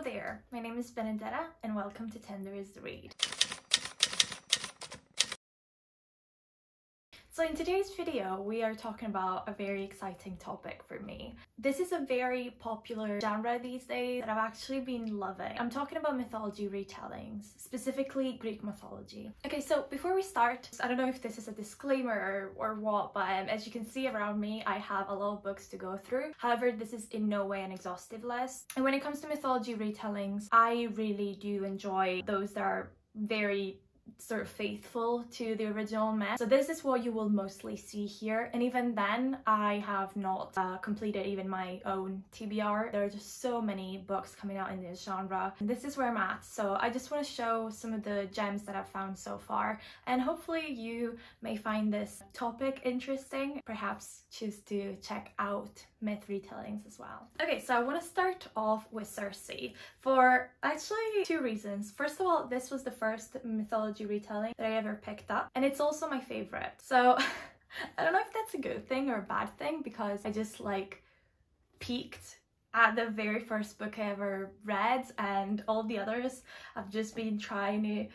there, my name is Benedetta and welcome to Tender is the Read. So in today's video, we are talking about a very exciting topic for me. This is a very popular genre these days that I've actually been loving. I'm talking about mythology retellings, specifically Greek mythology. Okay, so before we start, I don't know if this is a disclaimer or what, but as you can see around me, I have a lot of books to go through. However, this is in no way an exhaustive list. And when it comes to mythology retellings, I really do enjoy those that are very sort of faithful to the original myth. So this is what you will mostly see here, and even then I have not completed even my own TBR. There are just so many books coming out in this genre, and this is where I'm at. So I just want to show some of the gems that I've found so far, and hopefully you may find this topic interesting, perhaps choose to check out myth retellings as well. Okay, so I want to start off with Cersei for actually two reasons. First of all, this was the first mythology retelling that I ever picked up, and it's also my favorite. So I don't know if that's a good thing or a bad thing, because I just like peaked at the very first book I ever read, and all the others I've just been trying to,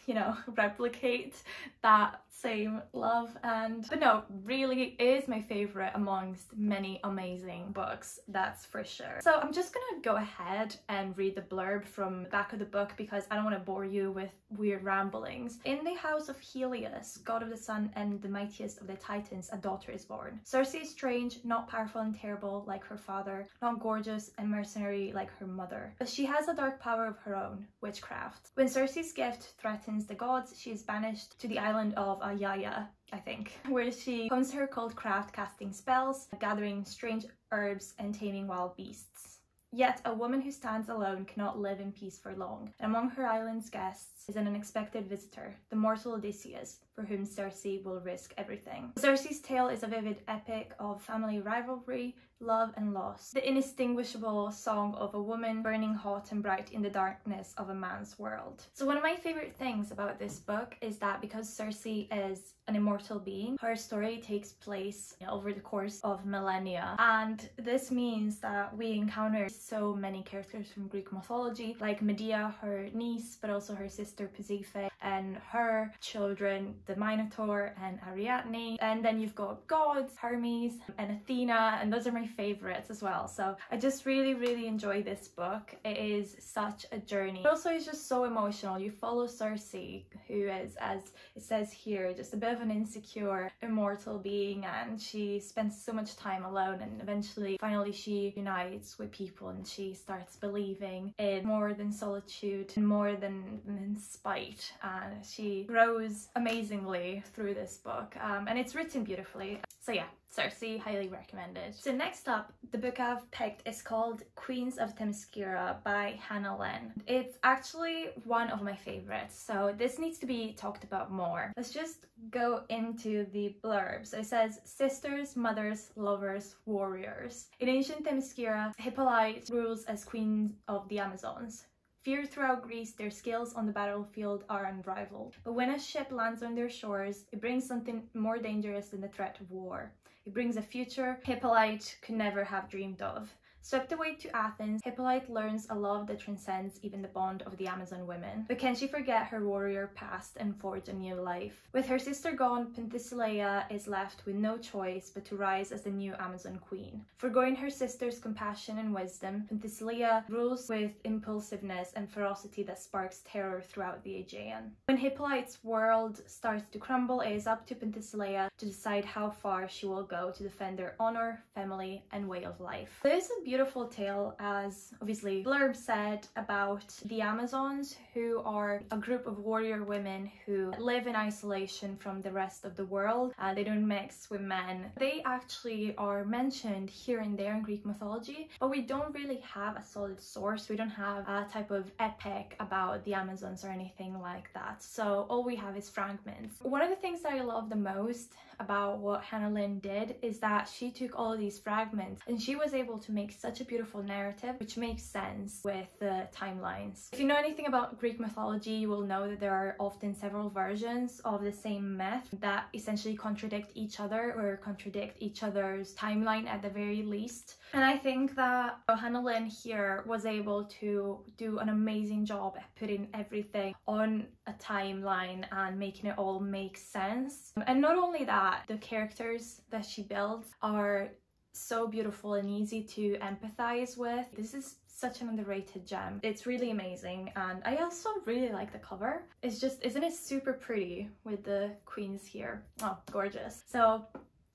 you know, replicate that same love. But no, really is my favorite amongst many amazing books, that's for sure. So I'm just gonna go ahead and read the blurb from the back of the book because I don't want to bore you with weird ramblings. In the house of Helios, god of the sun and the mightiest of the Titans, a daughter is born. Cersei is strange, not powerful and terrible like her father, not gorgeous and mercenary like her mother, but she has a dark power of her own, witchcraft. When Cersei's gift threatens the gods, she is banished to the island of Ayaya, I think, where she hones her cold craft, casting spells, gathering strange herbs and taming wild beasts. Yet a woman who stands alone cannot live in peace for long, and among her island's guests is an unexpected visitor, the mortal Odysseus, for whom Cersei will risk everything. Cersei's tale is a vivid epic of family rivalry, love and loss, the indistinguishable song of a woman burning hot and bright in the darkness of a man's world. So one of my favorite things about this book is that because Cersei is an immortal being, her story takes place over the course of millennia, and this means that we encounter so many characters from Greek mythology, like Medea, her niece, but also her sister Pasiphae, and her children, the Minotaur and Ariadne. And then you've got gods, Hermes and Athena, and those are my favorites as well. So I just really enjoy this book. It is such a journey, but also it's just so emotional. You follow Cersei, who is, as it says here, just a bit of an insecure immortal being, and she spends so much time alone, and eventually finally she unites with people and she starts believing in more than solitude and more than spite, and she grows amazingly through this book, and it's written beautifully. So yeah, Cersei, highly recommended. So next up, the book I've picked is called Queens of Themiscyra by Lynn. It's actually one of my favorites, so this needs to be talked about more. Let's just go into the blurb. So it says, sisters, mothers, lovers, warriors. In ancient Themiscyra, Hippolyte rules as queen of the Amazons. Feared throughout Greece, their skills on the battlefield are unrivaled. But when a ship lands on their shores, it brings something more dangerous than the threat of war. It brings a future Hippolyte could never have dreamed of. Swept away to Athens, Hippolyte learns a love that transcends even the bond of the Amazon women. But can she forget her warrior past and forge a new life? With her sister gone, Penthesilea is left with no choice but to rise as the new Amazon queen. Forgoing her sister's compassion and wisdom, Penthesilea rules with impulsiveness and ferocity that sparks terror throughout the Aegean. When Hippolyte's world starts to crumble, it is up to Penthesilea to decide how far she will go to defend their honor, family, and way of life. There's a beautiful tale, as obviously blurb said, about the Amazons, who are a group of warrior women who live in isolation from the rest of the world. They don't mix with men. They actually are mentioned here and there in Greek mythology, but we don't really have a solid source. We don't have a type of epic about the Amazons or anything like that. So all we have is fragments. One of the things that I love the most about what Lynn did is that she took all of these fragments and she was able to make such a beautiful narrative which makes sense with the timelines. If you know anything about Greek mythology, you will know that there are often several versions of the same myth that essentially contradict each other or contradict each other's timeline at the very least. And I think that Hannah Lynn here was able to do an amazing job at putting everything on a timeline and making it all make sense. And not only that, the characters that she builds are so beautiful and easy to empathize with. This is such an underrated gem. It's really amazing, and I also really like the cover. It's just, isn't it super pretty with the queens here? Oh, gorgeous. So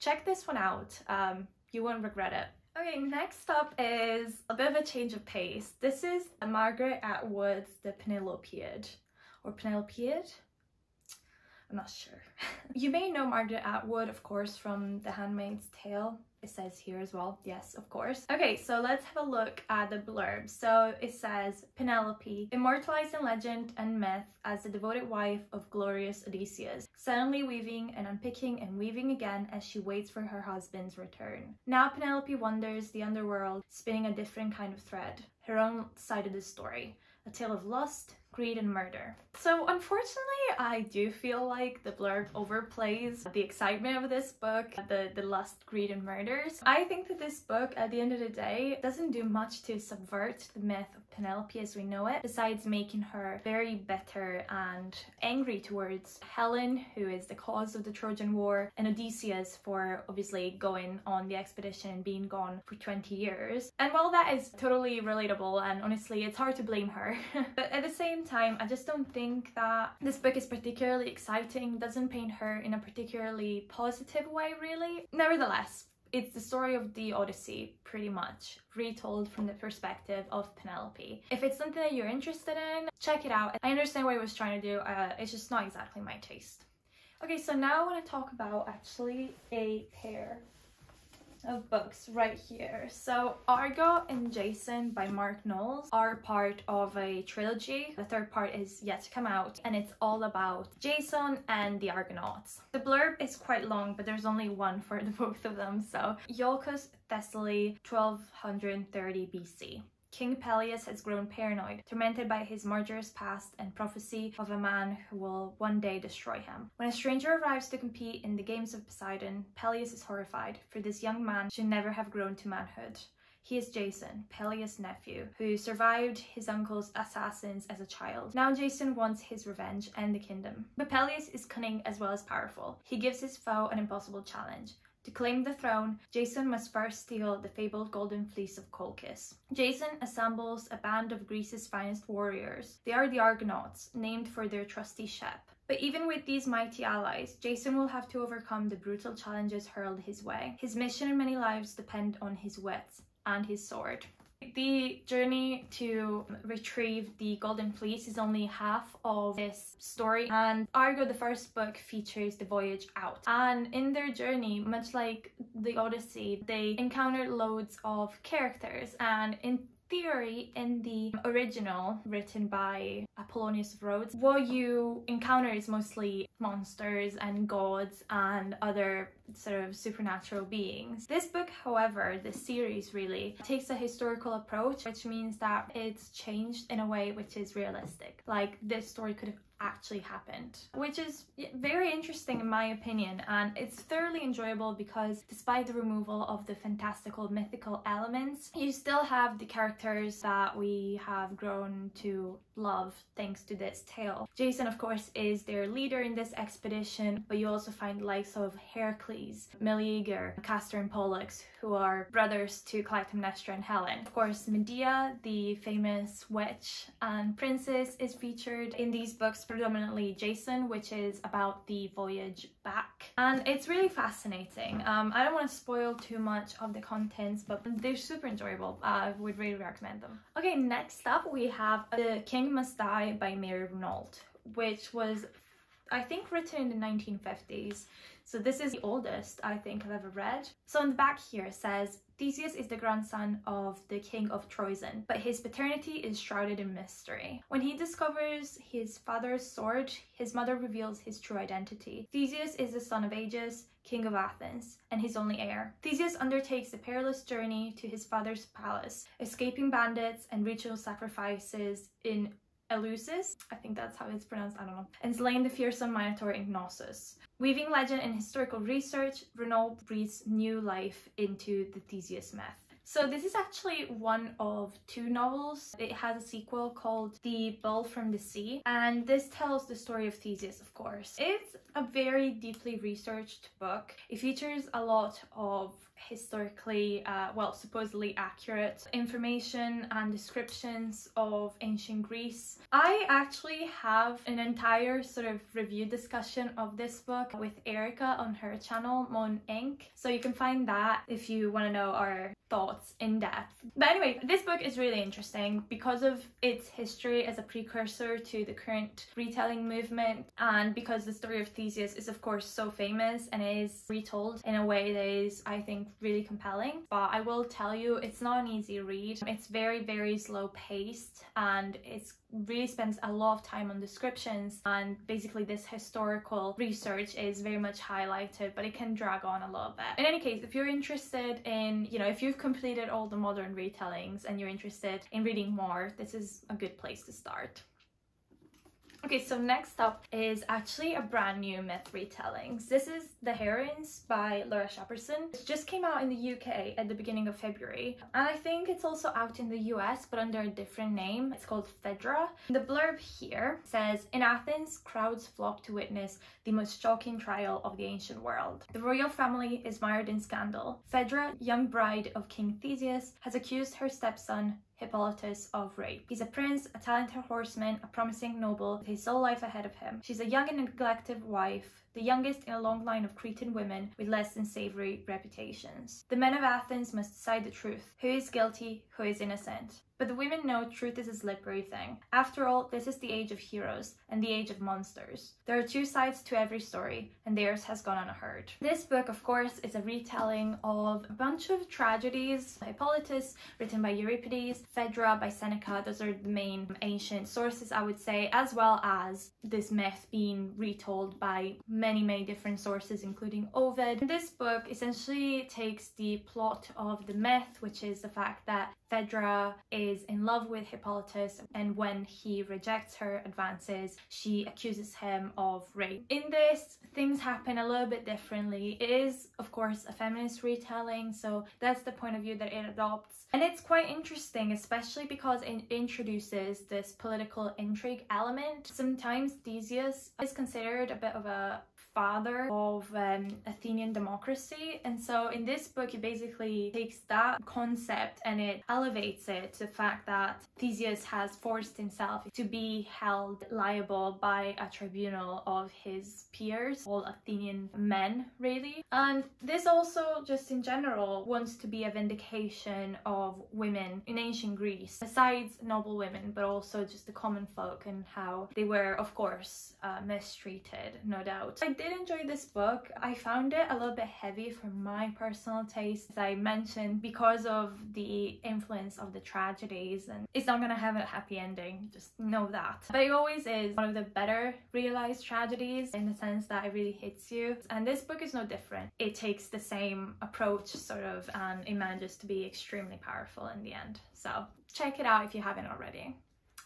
check this one out. You won't regret it. Okay, next up is a bit of a change of pace. This is Margaret Atwood's The Penelopiad, or Penelopiad? I'm not sure. You may know Margaret Atwood, of course, from The Handmaid's Tale. It says here as well. Yes, of course. Okay, so let's have a look at the blurb. So it says, Penelope, immortalized in legend and myth as the devoted wife of glorious Odysseus, silently weaving and unpicking and weaving again as she waits for her husband's return. Now Penelope wanders the underworld, spinning a different kind of thread, her own side of the story, a tale of lust, greed and murder. So unfortunately, I do feel like the blurb overplays the excitement of this book, the lust, greed and murders. I think that this book, at the end of the day, doesn't do much to subvert the myth of Penelope as we know it, besides making her very bitter and angry towards Helen, who is the cause of the Trojan War, and Odysseus for obviously going on the expedition and being gone for 20 years. And while that is totally relatable, and honestly it's hard to blame her, but at the same time I just don't think that this book is particularly exciting, doesn't paint her in a particularly positive way really. Nevertheless, it's the story of the Odyssey, pretty much, retold from the perspective of Penelope. If it's something that you're interested in, check it out. I understand what it was trying to do, it's just not exactly my taste. Okay, so now I want to talk about actually a pair of books right here. So Argo and Jason by Knowles are part of a trilogy. The third part is yet to come out, and it's all about Jason and the Argonauts. The blurb is quite long, but there's only one for the both of them. So Jocasta, Thessaly, 1230 BC. King Peleus has grown paranoid, tormented by his murderous past and prophecy of a man who will one day destroy him. When a stranger arrives to compete in the games of Poseidon, Peleus is horrified, for this young man should never have grown to manhood. He is Jason, Peleus' nephew, who survived his uncle's assassins as a child. Now Jason wants his revenge and the kingdom. But Peleus is cunning as well as powerful. He gives his foe an impossible challenge. To claim the throne, Jason must first steal the fabled golden fleece of Colchis. Jason assembles a band of Greece's finest warriors. They are the Argonauts, named for their trusty Shep. But even with these mighty allies, Jason will have to overcome the brutal challenges hurled his way. His mission and many lives depend on his wits and his sword. The journey to retrieve the Golden Fleece is only half of this story, and Argo, the first book, features the voyage out. And in their journey, much like the Odyssey, they encounter loads of characters, and in theory, in the original written by Apollonius of Rhodes, what you encounter is mostly monsters and gods and other sort of supernatural beings. This book, however, this series really takes a historical approach, which means that it's changed in a way which is realistic. Like, this story could have actually happened, which is very interesting in my opinion, and it's thoroughly enjoyable because despite the removal of the fantastical mythical elements, you still have the characters that we have grown to love thanks to this tale. Jason, of course, is their leader in this expedition, but you also find the likes of Heracles, Meleager, Castor and Pollux, who are brothers to Clytemnestra and Helen. Of course, Medea, the famous witch and princess, is featured in these books, predominantly Jason, which is about the voyage back. And it's really fascinating. I don't want to spoil too much of the contents, but they're super enjoyable. I would really recommend them. Okay, next up we have The King Must Die by Renault, which was, I think, written in the 1950s. So this is the oldest I think I've ever read. So on the back here it says, Theseus is the grandson of the king of Troezen, but his paternity is shrouded in mystery. When he discovers his father's sword, his mother reveals his true identity. Theseus is the son of Aegeus, king of Athens, and his only heir. Theseus undertakes a perilous journey to his father's palace, escaping bandits and ritual sacrifices in Eleusis, I think that's how it's pronounced, I don't know, and slaying the fearsome Minotaur in Knossos. Weaving legend and historical research, Renault breathes new life into the Theseus myth. So this is actually one of 2 novels. It has a sequel called The Bull from the Sea, and this tells the story of Theseus, of course. It's a very deeply researched book. It features a lot of historically, well, supposedly accurate information and descriptions of ancient Greece. I actually have an entire sort of review discussion of this book with Erica on her channel, Mon Inc. So you can find that if you want to know our thoughts in depth. But anyway, this book is really interesting because of its history as a precursor to the current retelling movement, and because the story of Theseus is of course so famous and is retold in a way that is, I think, really compelling. But I will tell you, it's not an easy read. It's very, very slow paced, and it's really spends a lot of time on descriptions, and basically this historical research is very much highlighted, but it can drag on a little bit. In any case, if you're interested in, you know, if you've completed all the modern retellings and you're interested in reading more, this is a good place to start. Okay, so next up is actually a brand new myth retellings. This is The Heroines by Laura Shepperson. It just came out in the UK at the beginning of February, and I think it's also out in the US but under a different name. It's called Fedra. The blurb here says, in Athens, crowds flock to witness the most shocking trial of the ancient world. The royal family is mired in scandal. Fedra, young bride of King Theseus, has accused her stepson Hippolytus of rape. He's a prince, a talented horseman, a promising noble with his sole life ahead of him. She's a young and neglected wife, the youngest in a long line of Cretan women with less than savory reputations. The men of Athens must decide the truth. Who is guilty, who is innocent? But the women know truth is a slippery thing. After all, this is the age of heroes and the age of monsters. There are 2 sides to every story, and theirs has gone unheard. This book, of course, is a retelling of a bunch of tragedies. Hippolytus, written by Euripides, Phaedra by Seneca, those are the main ancient sources, I would say, as well as this myth being retold by many different sources, including Ovid. This book essentially takes the plot of the myth, which is the fact that Phaedra is in love with Hippolytus, and when he rejects her advances, she accuses him of rape. In this, things happen a little bit differently. It is, of course, a feminist retelling, so that's the point of view that it adopts. And it's quite interesting, especially because it introduces this political intrigue element. Sometimes Theseus is considered a bit of a father of Athenian democracy, and so in this book it basically takes that concept and it elevates it to the fact that Theseus has forced himself to be held liable by a tribunal of his peers, all Athenian men really. And this also just in general wants to be a vindication of women in ancient Greece, besides noble women, but also just the common folk and how they were, of course, mistreated, no doubt. I did enjoy this book. I found it a little bit heavy for my personal taste, as I mentioned, because of the influence of the tragedies, and it's not gonna have a happy ending, just know that. But it always is one of the better realized tragedies in the sense that it really hits you, and this book is no different. It takes the same approach sort of, and it manages to be extremely powerful in the end. So check it out if you haven't already.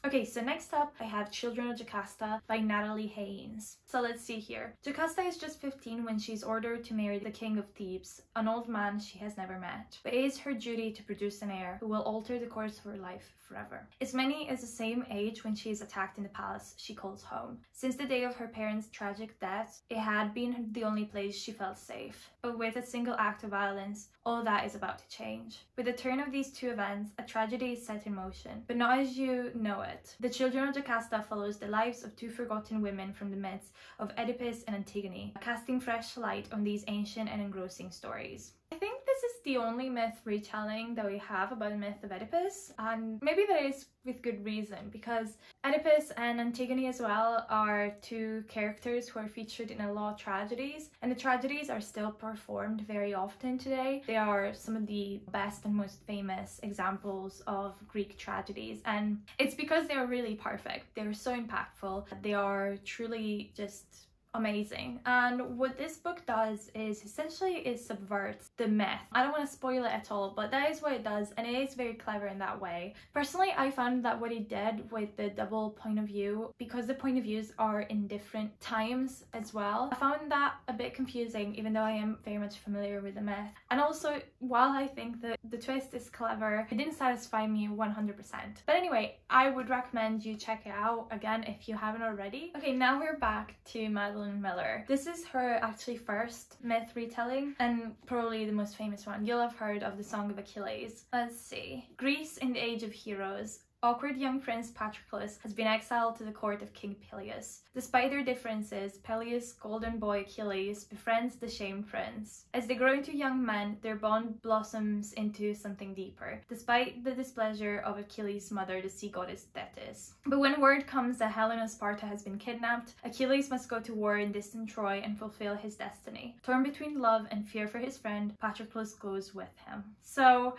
Okay, so next up I have Children of Jocasta by Natalie Haynes. So let's see here. Jocasta is just 15 when she's ordered to marry the king of Thebes, an old man she has never met. But it is her duty to produce an heir who will alter the course of her life forever. Ismene is the same age when she is attacked in the palace she calls home. Since the day of her parents' tragic death, it had been the only place she felt safe. But with a single act of violence, all that is about to change. With the turn of these 2 events, a tragedy is set in motion, but not as you know it. The Children of Jocasta follows the lives of 2 forgotten women from the myths of Oedipus and Antigone, casting fresh light on these ancient and engrossing stories. I think this is the only myth retelling that we have about the myth of Oedipus, and maybe that is with good reason, because Oedipus and Antigone as well are two characters who are featured in a lot of tragedies, and the tragedies are still performed very often today. They are some of the best and most famous examples of Greek tragedies, and it's because they're really perfect. They're so impactful. They are truly just amazing. And what this book does is essentially it subverts the myth. I don't want to spoil it at all, but that is what it does, and it is very clever in that way. Personally, I found that what it did with the double point of view, because the point of views are in different times as well, I found that a bit confusing, even though I am very much familiar with the myth. And also, while I think that the twist is clever, it didn't satisfy me 100%. But anyway, I would recommend you check it out again if you haven't already. Okay, now we're back to Madeline Miller. This is her actually first myth retelling, and probably the most famous one. You'll have heard of the Song of Achilles. Let's see. Greece in the age of heroes. Awkward young prince Patroclus has been exiled to the court of King Peleus. Despite their differences, Peleus' golden boy Achilles befriends the shamed prince. As they grow into young men, their bond blossoms into something deeper, despite the displeasure of Achilles' mother, the sea goddess Thetis. But when word comes that Helena of Sparta has been kidnapped, Achilles must go to war in distant Troy and fulfill his destiny. Torn between love and fear for his friend, Patroclus goes with him. So,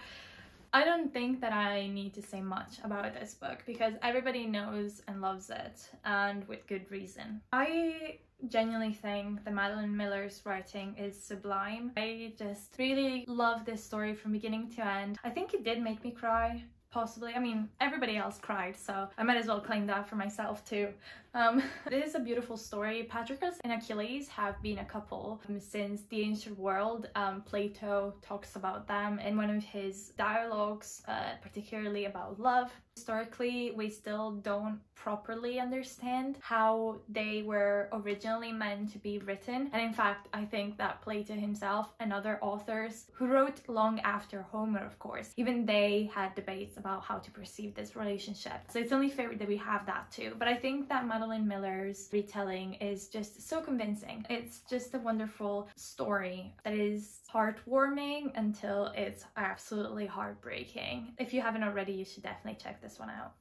I don't think that I need to say much about this book because everybody knows and loves it, and with good reason. I genuinely think that Madeline Miller's writing is sublime. I just really love this story from beginning to end. I think it did make me cry. Possibly. I mean, everybody else cried, so I might as well claim that for myself too. This is a beautiful story. Patroclus and Achilles have been a couple since the ancient world. Plato talks about them in one of his dialogues, particularly about love. Historically, we still don't properly understand how they were originally meant to be written. And in fact, I think that Plato himself and other authors who wrote long after Homer, of course, even they had debates about how to perceive this relationship. So it's only fair that we have that too. But I think that Madeline Miller's retelling is just so convincing. It's just a wonderful story that is heartwarming until it's absolutely heartbreaking. If you haven't already, you should definitely check this one out.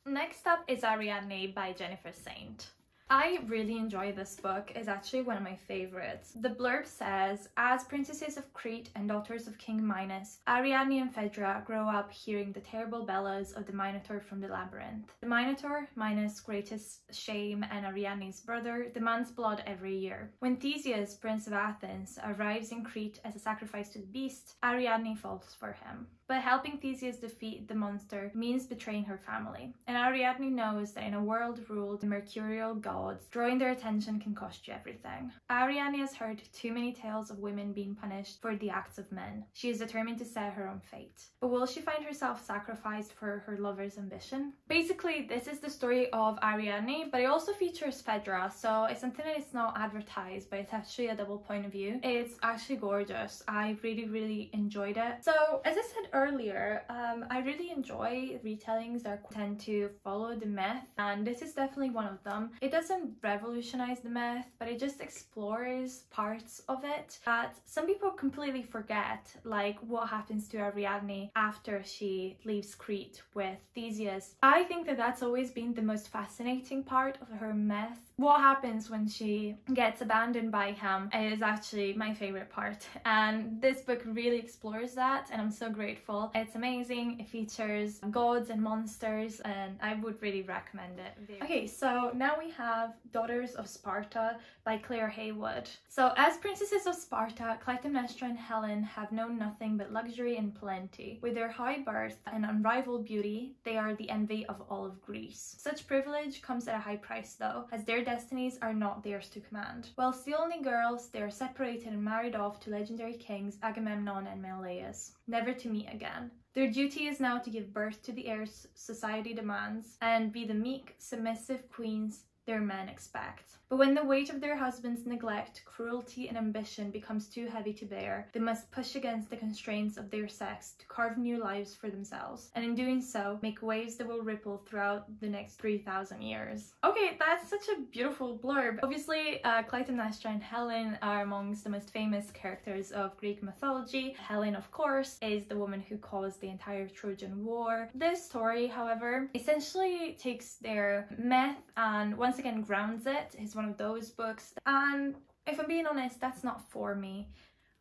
Next up is Ariadne by Jennifer Saint. I really enjoy this book. It's actually one of my favorites. The blurb says, as princesses of Crete and daughters of King Minos, Ariadne and Fedra grow up hearing the terrible bellows of the Minotaur from the labyrinth. The Minotaur, Minos' greatest shame and Ariadne's brother, demands blood every year. When Theseus, prince of Athens, arrives in Crete as a sacrifice to the beast, Ariadne falls for him. But helping Theseus defeat the monster means betraying her family, and Ariadne knows that in a world ruled by mercurial gods, drawing their attention can cost you everything. Ariadne has heard too many tales of women being punished for the acts of men. She is determined to set her own fate. But will she find herself sacrificed for her lover's ambition? Basically, this is the story of Ariadne, but it also features Fedra, so it's something that is not advertised, but it's actually a double point of view. It's actually gorgeous. I really enjoyed it. So, as I said earlier, I really enjoy retellings that tend to follow the myth, and this is definitely one of them. It doesn't revolutionize the myth, but it just explores parts of it that some people completely forget, like what happens to Ariadne after she leaves Crete with Theseus. I think that that's always been the most fascinating part of her myth. What happens when she gets abandoned by him is actually my favorite part, and this book really explores that, and I'm so grateful. It's amazing. It features gods and monsters, and I would really recommend it. Okay, so now we have Daughters of Sparta by Claire Heywood. So as princesses of Sparta, Clytemnestra and Helen have known nothing but luxury and plenty. With their high birth and unrivaled beauty, they are the envy of all of Greece. Such privilege comes at a high price though, as their destinies are not theirs to command. While still only girls, they are separated and married off to legendary kings Agamemnon and Menelaus, never to meet again. Their duty is now to give birth to the heirs society demands and be the meek, submissive queens their men expect. But when the weight of their husband's neglect, cruelty, and ambition becomes too heavy to bear, they must push against the constraints of their sex to carve new lives for themselves, and in doing so, make waves that will ripple throughout the next 3,000 years. Okay, that's such a beautiful blurb. Obviously, Clytemnestra and Helen are amongst the most famous characters of Greek mythology. Helen, of course, is the woman who caused the entire Trojan War. This story, however, essentially takes their myth and once again grounds it. It's one of those books, and if I'm being honest, that's not for me.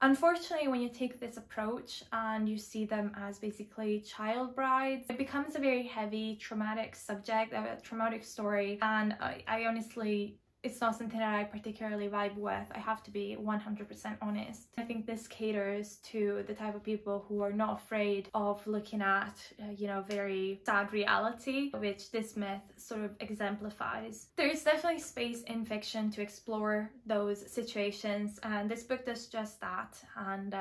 Unfortunately, when you take this approach and you see them as basically child brides, it becomes a very heavy, traumatic subject, a traumatic story, and I honestly, it's not something that I particularly vibe with. I have to be 100% honest. I think this caters to the type of people who are not afraid of looking at, you know, very sad reality, which this myth sort of exemplifies. There's definitely space in fiction to explore those situations, and this book does just that, and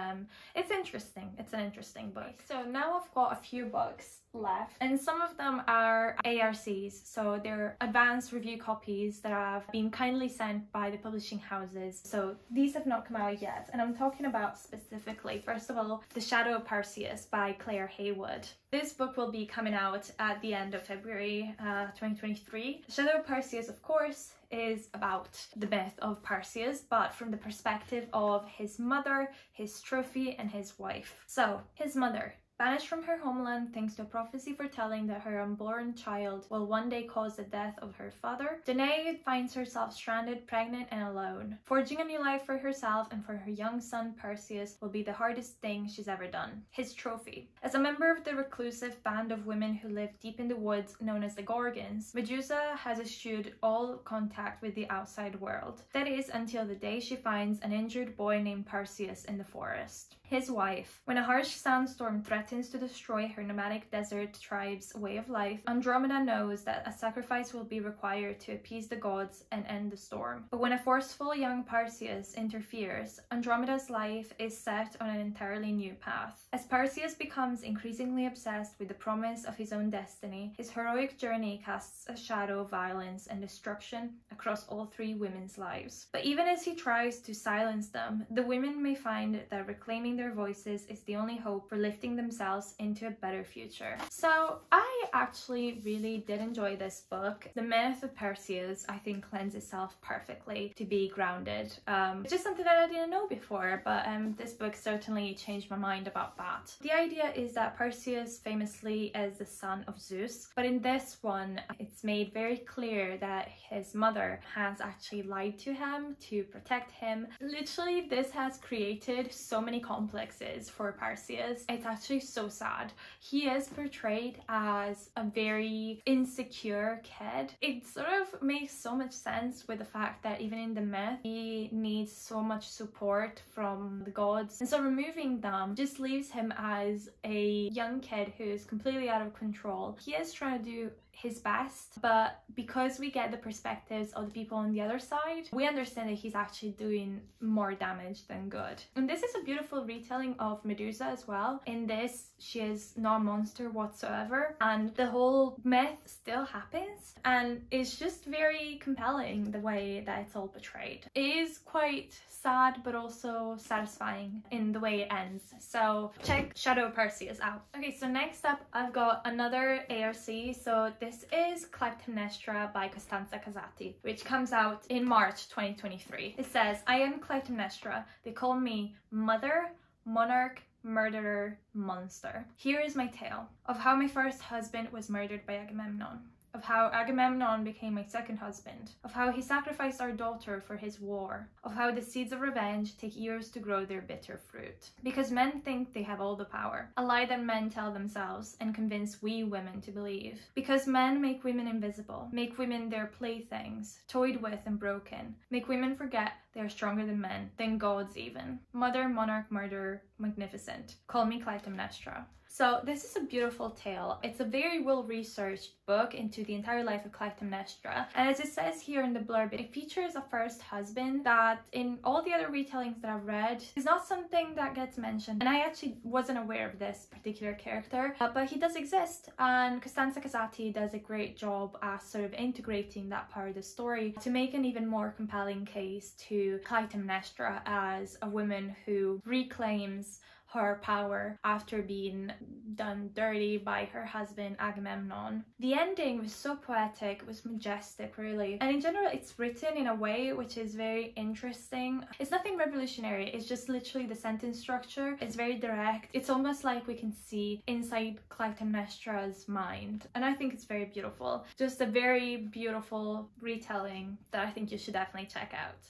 it's interesting. It's an interesting book. So now I've got a few books left, and some of them are ARCs, so they're advanced review copies that have been kindly sent by the publishing houses. So these have not come out yet, and I'm talking about specifically, first of all, The Shadow of Perseus by Claire Heywood. This book will be coming out at the end of February 2023. The Shadow of Perseus, of course, is about the myth of Perseus, but from the perspective of his mother, his trophy, and his wife. So, his mother, banished from her homeland thanks to a prophecy foretelling that her unborn child will one day cause the death of her father, Danae finds herself stranded, pregnant, and alone. Forging a new life for herself and for her young son Perseus will be the hardest thing she's ever done. His trophy. As a member of the reclusive band of women who live deep in the woods known as the Gorgons, Medusa has eschewed all contact with the outside world. That is, until the day she finds an injured boy named Perseus in the forest. His wife. When a harsh sandstorm threatens to destroy her nomadic desert tribe's way of life, Andromeda knows that a sacrifice will be required to appease the gods and end the storm. But when a forceful young Perseus interferes, Andromeda's life is set on an entirely new path. As Perseus becomes increasingly obsessed with the promise of his own destiny, his heroic journey casts a shadow of violence and destruction across all three women's lives. But even as he tries to silence them, the women may find that reclaiming their voices is the only hope for lifting themselves into a better future. So I actually really did enjoy this book. The myth of Perseus, I think, lends itself perfectly to be grounded. It's just something that I didn't know before, but this book certainly changed my mind about that. The idea is that Perseus famously is the son of Zeus, but in this one it's made very clear that his mother has actually lied to him to protect him. Literally, this has created so many complexes for Perseus. It's actually so sad. He is portrayed as a very insecure kid. It sort of makes so much sense with the fact that even in the myth, he needs so much support from the gods. And so removing them just leaves him as a young kid who is completely out of control. He is trying to do his best, but because we get the perspectives of the people on the other side, we understand that he's actually doing more damage than good. And this is a beautiful retelling of Medusa as well. In this, she is not a monster whatsoever, and the whole myth still happens, and it's just very compelling the way that it's all portrayed. It is quite sad but also satisfying in the way it ends, so check Shadow of Perseus out. Okay, so next up I've got another ARC. So this is Clytemnestra by Costanza Casati, which comes out in March 2023. It says, I am Clytemnestra. They call me Mother, Monarch, Murderer, Monster. Here is my tale of how my first husband was murdered by Agamemnon, of how Agamemnon became my second husband, of how he sacrificed our daughter for his war, of how the seeds of revenge take years to grow their bitter fruit. Because men think they have all the power, a lie that men tell themselves and convince we women to believe. Because men make women invisible, make women their playthings, toyed with and broken, make women forget they are stronger than men, than gods even. Mother, monarch, murderer, magnificent. Call me Clytemnestra. So this is a beautiful tale. It's a very well-researched book into the entire life of Clytemnestra, and as it says here in the blurb, it features a first husband that in all the other retellings that I've read is not something that gets mentioned, and I actually wasn't aware of this particular character, but he does exist, and Costanza Casati does a great job at sort of integrating that part of the story to make an even more compelling case to Clytemnestra as a woman who reclaims her power after being done dirty by her husband Agamemnon. The ending was so poetic, it was majestic really, and in general it's written in a way which is very interesting. It's nothing revolutionary, it's just literally the sentence structure. It's very direct. It's almost like we can see inside Clytemnestra's mind, and I think it's very beautiful. Just a very beautiful retelling that I think you should definitely check out.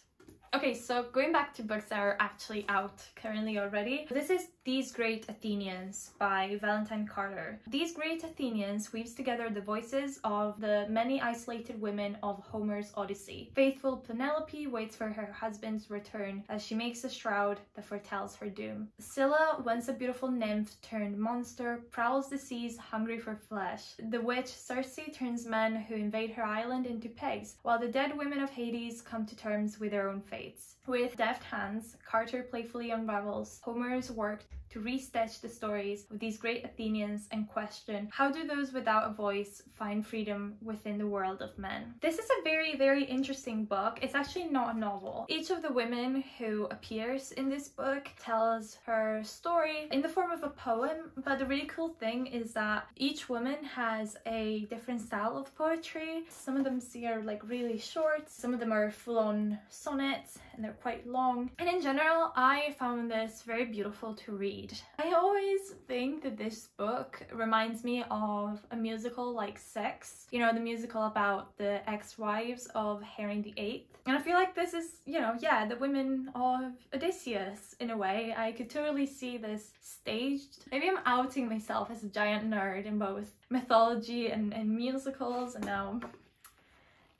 Okay, so going back to books that are actually out currently already, this is These Great Athenians by Valentine Carter. These Great Athenians weaves together the voices of the many isolated women of Homer's Odyssey. Faithful Penelope waits for her husband's return as she makes a shroud that foretells her doom. Scylla, once a beautiful nymph turned monster, prowls the seas hungry for flesh. The witch Circe turns men who invade her island into pigs, while the dead women of Hades come to terms with their own fate. With deft hands, Carter playfully unravels Homer's work to restitch the stories of these great Athenians and question, how do those without a voice find freedom within the world of men? This is a very, very interesting book. It's actually not a novel. Each of the women who appears in this book tells her story in the form of a poem, but the really cool thing is that each woman has a different style of poetry. Some of them are like really short, some of them are full-on sonnets, and they're quite long. And in general, I found this very beautiful to read. I always think that this book reminds me of a musical like Sex, you know, the musical about the ex-wives of Henry VIII. And I feel like this is, you know, yeah, the women of Odysseus in a way. I could totally see this staged. Maybe I'm outing myself as a giant nerd in both mythology and musicals, and now,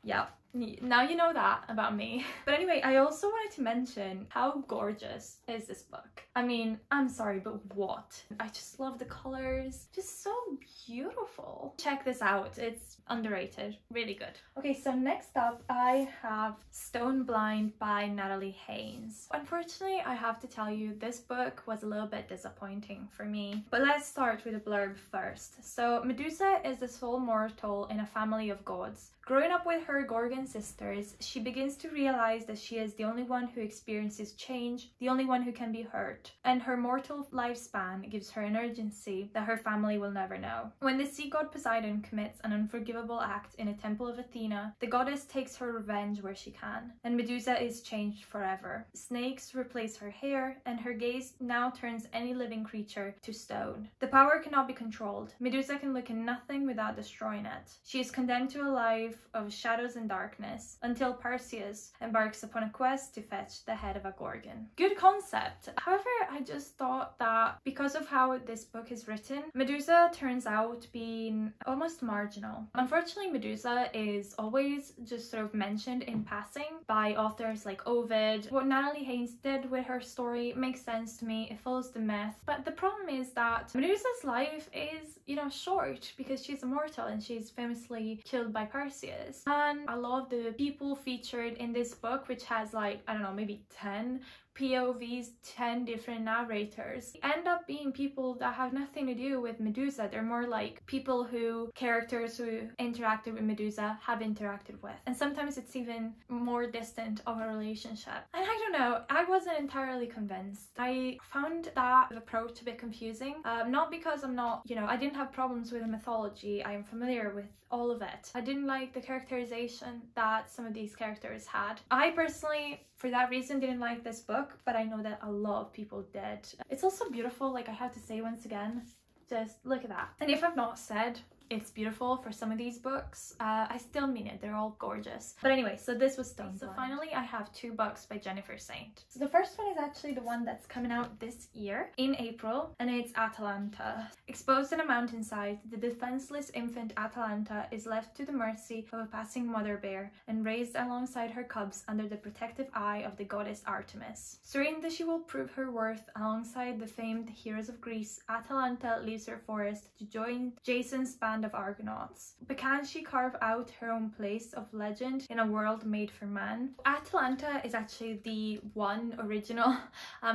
yeah. Now you know that about me. But anyway, I also wanted to mention how gorgeous is this book. I mean, I'm sorry, but what? I just love the colors. Just so beautiful. Check this out. It's underrated. Really good. Okay, so next up I have Stone Blind by Natalie Haynes. Unfortunately, I have to tell you, this book was a little bit disappointing for me. But let's start with a blurb first. So Medusa is the sole mortal in a family of gods. Growing up with her Gorgon sisters, she begins to realize that she is the only one who experiences change, the only one who can be hurt, and her mortal lifespan gives her an urgency that her family will never know. When the sea god Poseidon commits an unforgivable act in a temple of Athena, the goddess takes her revenge where she can, and Medusa is changed forever. Snakes replace her hair, and her gaze now turns any living creature to stone. The power cannot be controlled. Medusa can look at nothing without destroying it. She is condemned to a life of shadows and darkness until Perseus embarks upon a quest to fetch the head of a Gorgon. Good concept. However, I just thought that because of how this book is written, Medusa turns out being almost marginal. Unfortunately, Medusa is always just sort of mentioned in passing by authors like Ovid. What Natalie Haynes did with her story makes sense to me. It follows the myth. But the problem is that Medusa's life is, you know, short because she's immortal and she's famously killed by Perseus. And I love the people featured in this book, which has like, I don't know, maybe 10 POVs, 10 different narrators, end up being people that have nothing to do with Medusa. They're more like people who characters who interacted with Medusa have interacted with, and sometimes it's even more distant of a relationship. And I don't know, I wasn't entirely convinced. I found that approach a bit confusing, not because I'm not, you know, I didn't have problems with the mythology. I am familiar with all of it. I didn't like the characterization that some of these characters had. I personally, for that reason, didn't like this book, but I know that a lot of people did. It's also beautiful, like I have to say once again, just look at that. And if I've not said it's beautiful for some of these books. I still mean it, they're all gorgeous. But anyway, so this was Stone. So finally I have 2 books by Jennifer Saint. So the first one is actually the one that's coming out this year in April, and it's Atalanta. Exposed in a mountainside, the defenseless infant Atalanta is left to the mercy of a passing mother bear and raised alongside her cubs under the protective eye of the goddess Artemis. Certain that she will prove her worth alongside the famed heroes of Greece, Atalanta leaves her forest to join Jason's band of Argonauts. But can she carve out her own place of legend in a world made for man? Atalanta is actually the one original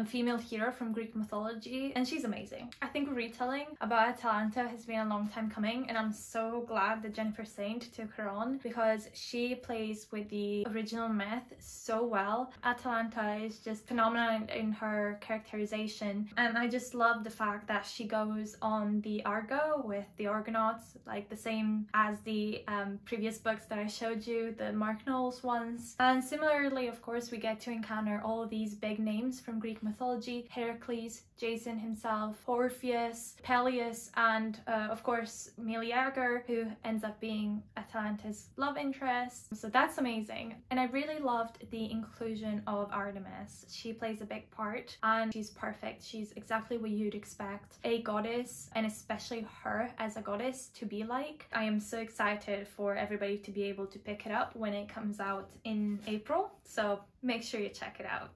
female hero from Greek mythology, and she's amazing. I think a retelling about Atalanta has been a long time coming, and I'm so glad that Jennifer Saint took her on because she plays with the original myth so well. Atalanta is just phenomenal in her characterization, and I just love the fact that she goes on the Argo with the Argonauts, like the same as the previous books that I showed you, the Mark Knowles ones. And similarly, of course, we get to encounter all of these big names from Greek mythology: Heracles, Jason himself, Orpheus, Peleus, and of course Meleager, who ends up being Atalanta's love interest. So that's amazing. And I really loved the inclusion of Artemis. She plays a big part and she's perfect. She's exactly what you'd expect a goddess, and especially her as a goddess, to be like. I am so excited for everybody to be able to pick it up when it comes out in April, so make sure you check it out.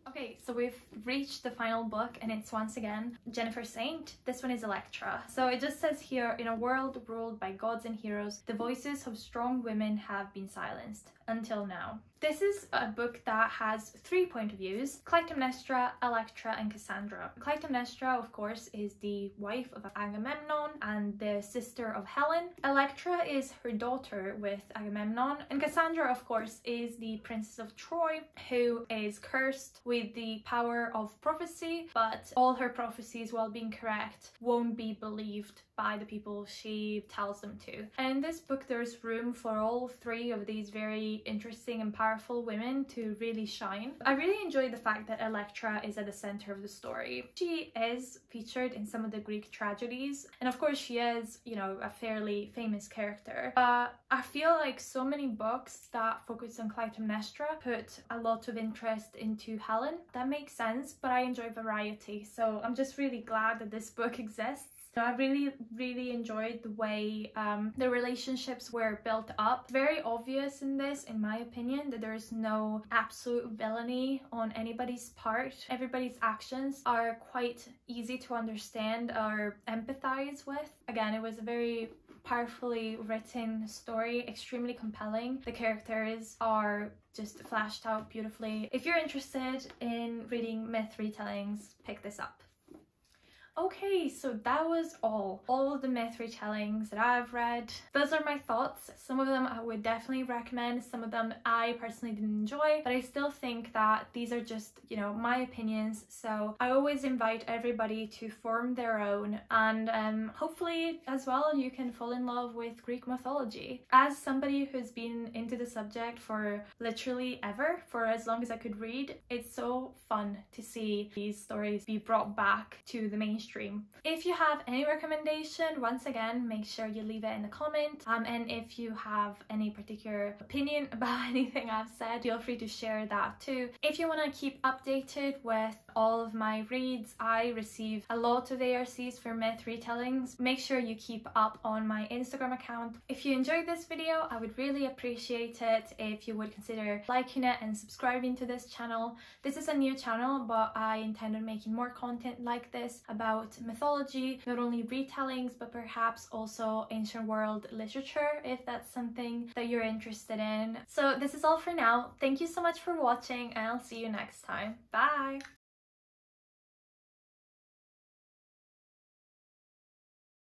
Okay, so we've reached the final book, and it's once again Jennifer Saint. This one is Elektra. So it just says here, in a world ruled by gods and heroes, the voices of strong women have been silenced until now. This is a book that has 3 point of views: Clytemnestra, Elektra, and Cassandra. Clytemnestra, of course, is the wife of Agamemnon and the sister of Helen. Elektra is her daughter with Agamemnon, and Cassandra, of course, is the princess of Troy, who is cursed with the power of prophecy, but all her prophecies, while being correct, won't be believed by the people she tells them to. And in this book, there's room for all 3 of these very interesting and powerful women to really shine. I really enjoy the fact that Elektra is at the center of the story. She is featured in some of the Greek tragedies, and of course she is, you know, a fairly famous character. But I feel like so many books that focus on Clytemnestra put a lot of interest into Helen. That makes sense, but I enjoy variety, so I'm just really glad that this book exists. I really enjoyed the way the relationships were built up. Very obvious in this, in my opinion, that there's no absolute villainy on anybody's part. Everybody's actions are quite easy to understand or empathize with. Again, it was a very powerfully written story, extremely compelling. The characters are just flashed out beautifully. If you're interested in reading myth retellings, pick this up. Okay, so that was all of the myth retellings that I've read. Those are my thoughts. Some of them I would definitely recommend, some of them I personally didn't enjoy, but I still think that these are just, you know, my opinions. So I always invite everybody to form their own, and hopefully as well you can fall in love with Greek mythology. As somebody who's been into the subject for literally ever, for as long as I could read, it's so fun to see these stories be brought back to the mainstream. If you have any recommendation, once again, make sure you leave it in the comment. And if you have any particular opinion about anything I've said, feel free to share that too. If you want to keep updated with all of my reads, I receive a lot of ARCs for myth retellings. Make sure you keep up on my Instagram account. If you enjoyed this video, I would really appreciate it if you would consider liking it and subscribing to this channel. This is a new channel, but I intend on making more content like this about mythology, not only retellings, but perhaps also ancient world literature, if that's something that you're interested in. So this is all for now. Thank you so much for watching, and I'll see you next time. Bye!